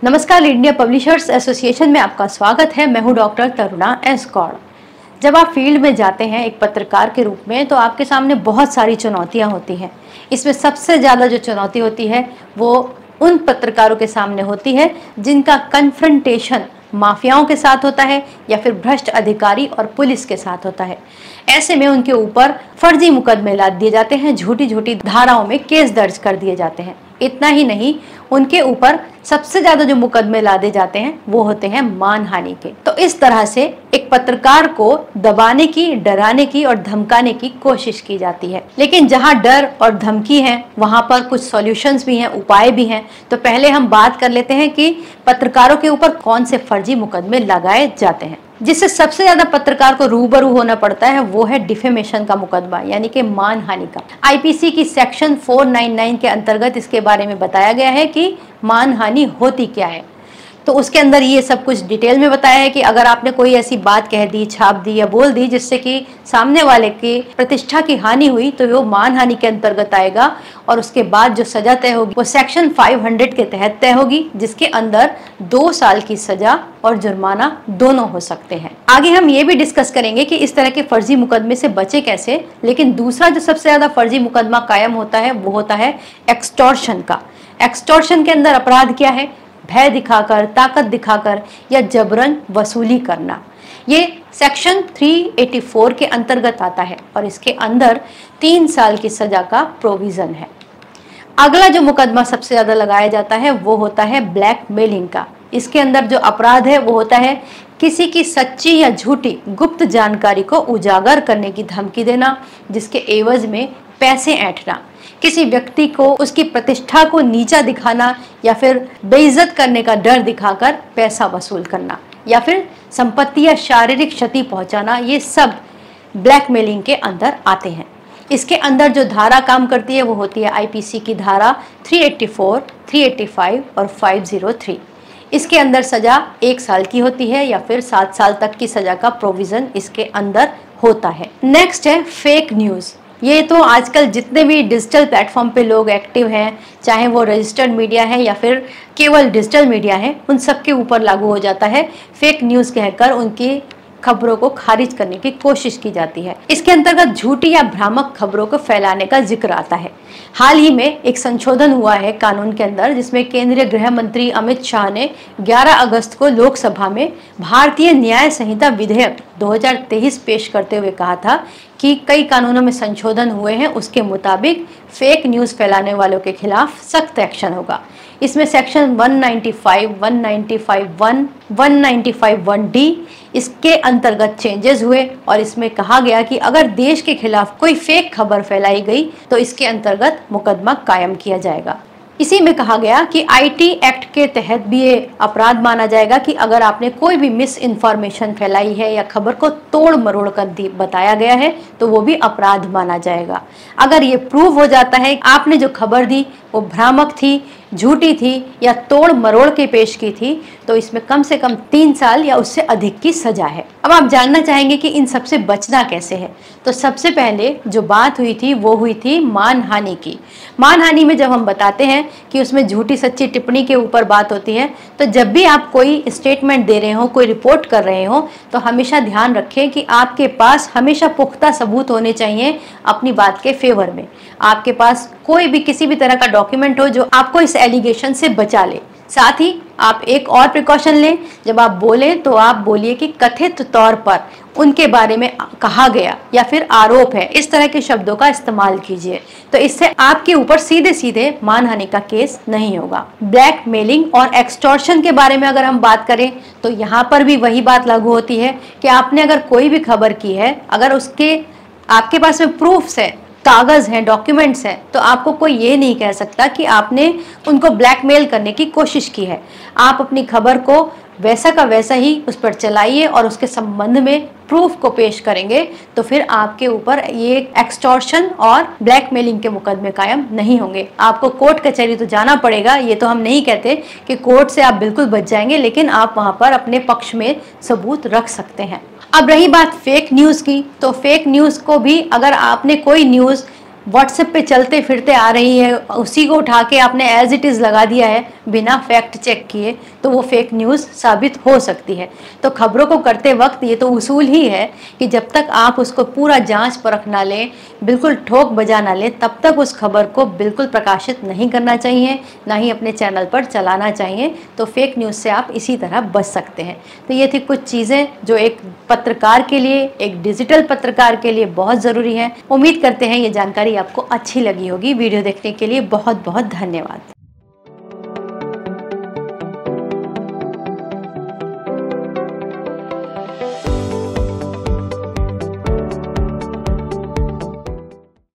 नमस्कार, India publishers association में आपका स्वागत है। मैं हूं डॉक्टर तरुणा एस गौड़। जब आप फील्ड में जाते हैं एक पत्रकार के रूप में तो आपके सामने बहुत सारी चुनौतियां होती हैं। इसमें सबसे ज़्यादा जो चुनौती होती है वो उन पत्रकारों के सामने होती है जिनका कन्फ्रंटेशन माफियाओं के साथ होता है या फिर भ्रष्ट अधिकारी और पुलिस के साथ होता है। ऐसे में उनके ऊपर फर्जी मुकदमे लाद दिए जाते हैं, झूठी झूठी धाराओं में केस दर्ज कर दिए जाते हैं। इतना ही नहीं, उनके ऊपर सबसे ज्यादा जो मुकदमे लादे जाते हैं वो होते हैं मानहानि के। तो इस तरह से एक पत्रकार को दबाने की, डराने की और धमकाने की कोशिश की जाती है। लेकिन जहां डर और धमकी है वहां पर कुछ सॉल्यूशंस भी हैं, उपाय भी हैं। तो पहले हम बात कर लेते हैं कि पत्रकारों के ऊपर कौन से फर्जी मुकदमे लगाए जाते हैं। जिससे सबसे ज्यादा पत्रकार को रूबरू होना पड़ता है वो है डिफेमेशन का मुकदमा, यानी कि मानहानि का। आईपीसी की सेक्शन 499 के अंतर्गत इसके बारे में बताया गया है कि मानहानि होती क्या है। तो उसके अंदर ये सब कुछ डिटेल में बताया है कि अगर आपने कोई ऐसी बात कह दी, छाप दी या बोल दी जिससे कि सामने वाले की प्रतिष्ठा की हानि हुई तो वो मानहानि के अंतर्गत आएगा। और उसके बाद जो सजा तय होगी वो सेक्शन 500 के तहत तय होगी, जिसके अंदर 2 साल की सजा और जुर्माना दोनों हो सकते हैं। आगे हम ये भी डिस्कस करेंगे कि इस तरह के फर्जी मुकदमे से बचे कैसे। लेकिन दूसरा जो सबसे ज्यादा फर्जी मुकदमा कायम होता है वो होता है एक्सटॉर्शन का। एक्सटॉर्शन के अंदर अपराध क्या है? भय दिखाकर, ताकत दिखाकर या जबरन वसूली करना। ये सेक्शन 384 के अंतर्गत आता है और इसके अंदर 3 साल की सजा का प्रोविजन है। अगला जो मुकदमा सबसे ज्यादा लगाया जाता है वो होता है ब्लैकमेलिंग का। इसके अंदर जो अपराध है वो होता है किसी की सच्ची या झूठी गुप्त जानकारी को उजागर करने की धमकी देना, जिसके एवज में पैसे ऐंठना, किसी व्यक्ति को उसकी प्रतिष्ठा को नीचा दिखाना या फिर बेइज्जत करने का डर दिखाकर पैसा वसूल करना या फिर संपत्ति या शारीरिक क्षति पहुंचाना। ये सब ब्लैकमेलिंग के अंदर आते हैं। इसके अंदर जो धारा काम करती है वो होती है आईपीसी की धारा 384, 385 और 503। इसके अंदर सजा 1 साल की होती है या फिर 7 साल तक की सजा का प्रोविजन इसके अंदर होता है। नेक्स्ट है फेक न्यूज़। ये तो आजकल जितने भी डिजिटल प्लेटफॉर्म पे लोग एक्टिव हैं, चाहे वो रजिस्टर्ड मीडिया है या फिर केवल डिजिटल मीडिया है, उन सब के ऊपर लागू हो जाता है। फेक न्यूज़ कहकर उनकी खबरों को खारिज करने की कोशिश की जाती है। इसके अंतर्गत झूठी या भ्रामक खबरों को फैलाने का जिक्र आता है। हाल ही में एक संशोधन हुआ है कानून के अंदर, जिसमें केंद्रीय गृह मंत्री अमित शाह ने 11 अगस्त को लोकसभा में भारतीय न्याय संहिता विधेयक 2023 पेश करते हुए कहा था कि कई कानूनों में संशोधन हुए हैं, उसके मुताबिक फेक न्यूज़ फैलाने वालों के खिलाफ सख्त एक्शन होगा। इसमें सेक्शन 195, 195(1), 195(1)(d) इसके अंतर्गत चेंजेस हुए और इसमें कहा गया कि अगर देश के खिलाफ कोई फेक खबर फैलाई गई तो इसके अंतर्गत मुकदमा कायम किया जाएगा। इसी में कहा गया कि आईटी एक्ट के तहत भी ये अपराध माना जाएगा कि अगर आपने कोई भी मिस इन्फॉर्मेशन फैलाई है या खबर को तोड़ मरोड़ कर बताया गया है तो वो भी अपराध माना जाएगा। अगर ये प्रूव हो जाता है आपने जो खबर दी वो भ्रामक थी, झूठी थी या तोड़ मरोड़ के पेश की थी तो इसमें कम से कम 3 साल या उससे अधिक की सजा है। अब आप जानना चाहेंगे कि इन सबसे बचना कैसे है। तो सबसे पहले जो बात हुई थी वो हुई थी मानहानि की। मानहानि में जब हम बताते हैं कि उसमें झूठी सच्ची टिप्पणी के ऊपर बात होती है, तो जब भी आप कोई स्टेटमेंट दे रहे हो, कोई रिपोर्ट कर रहे हो, तो हमेशा ध्यान रखें कि आपके पास हमेशा पुख्ता सबूत होने चाहिए अपनी बात के फेवर में। आपके पास कोई भी किसी भी तरह का डॉक्यूमेंट हो जो आपको इस एलिगेशन से बचा ले। साथ ही आप एक और प्रिकॉशन लें, जब आप बोलें तो आप बोलिए कि कथित तौर पर उनके बारे में कहा गया या फिर आरोप है, इस तरह के शब्दों का इस्तेमाल कीजिए। तो इससे आपके ऊपर सीधे सीधे मानहानि का केस नहीं होगा। ब्लैकमेलिंग और एक्सटॉर्शन के बारे में अगर हम बात करें तो यहाँ पर भी वही बात लागू होती है कि आपने अगर कोई भी खबर की है, अगर उसके आपके पास में प्रूफ्स है, कागज हैं, डॉक्यूमेंट्स हैं, तो आपको कोई ये नहीं कह सकता कि आपने उनको ब्लैकमेल करने की कोशिश की है। आप अपनी खबर को वैसा का वैसा ही उस पर चलाइए और उसके संबंध में प्रूफ को पेश करेंगे तो फिर आपके ऊपर ये एक्सटॉर्शन और ब्लैकमेलिंग के मुकदमे कायम नहीं होंगे। आपको कोर्ट कचहरी तो जाना पड़ेगा, ये तो हम नहीं कहते कि कोर्ट से आप बिल्कुल बच जाएंगे, लेकिन आप वहाँ पर अपने पक्ष में सबूत रख सकते हैं। अब रही बात फेक न्यूज़ की, तो फेक न्यूज़ को भी अगर आपने कोई न्यूज़ व्हाट्सएप पे चलते फिरते आ रही है, उसी को उठा के आपने एज इट इज़ लगा दिया है, बिना फैक्ट चेक किए तो वो फेक न्यूज़ साबित हो सकती है। तो खबरों को करते वक्त ये तो उसूल ही है कि जब तक आप उसको पूरा जांच परख ना लें, बिल्कुल ठोक बजा ना लें, तब तक उस खबर को बिल्कुल प्रकाशित नहीं करना चाहिए, ना ही अपने चैनल पर चलाना चाहिए। तो फेक न्यूज़ से आप इसी तरह बच सकते हैं। तो ये थी कुछ चीज़ें जो एक पत्रकार के लिए, एक डिजिटल पत्रकार के लिए बहुत ज़रूरी है। उम्मीद करते हैं ये जानकारी आपको अच्छी लगी होगी। वीडियो देखने के लिए बहुत बहुत धन्यवाद।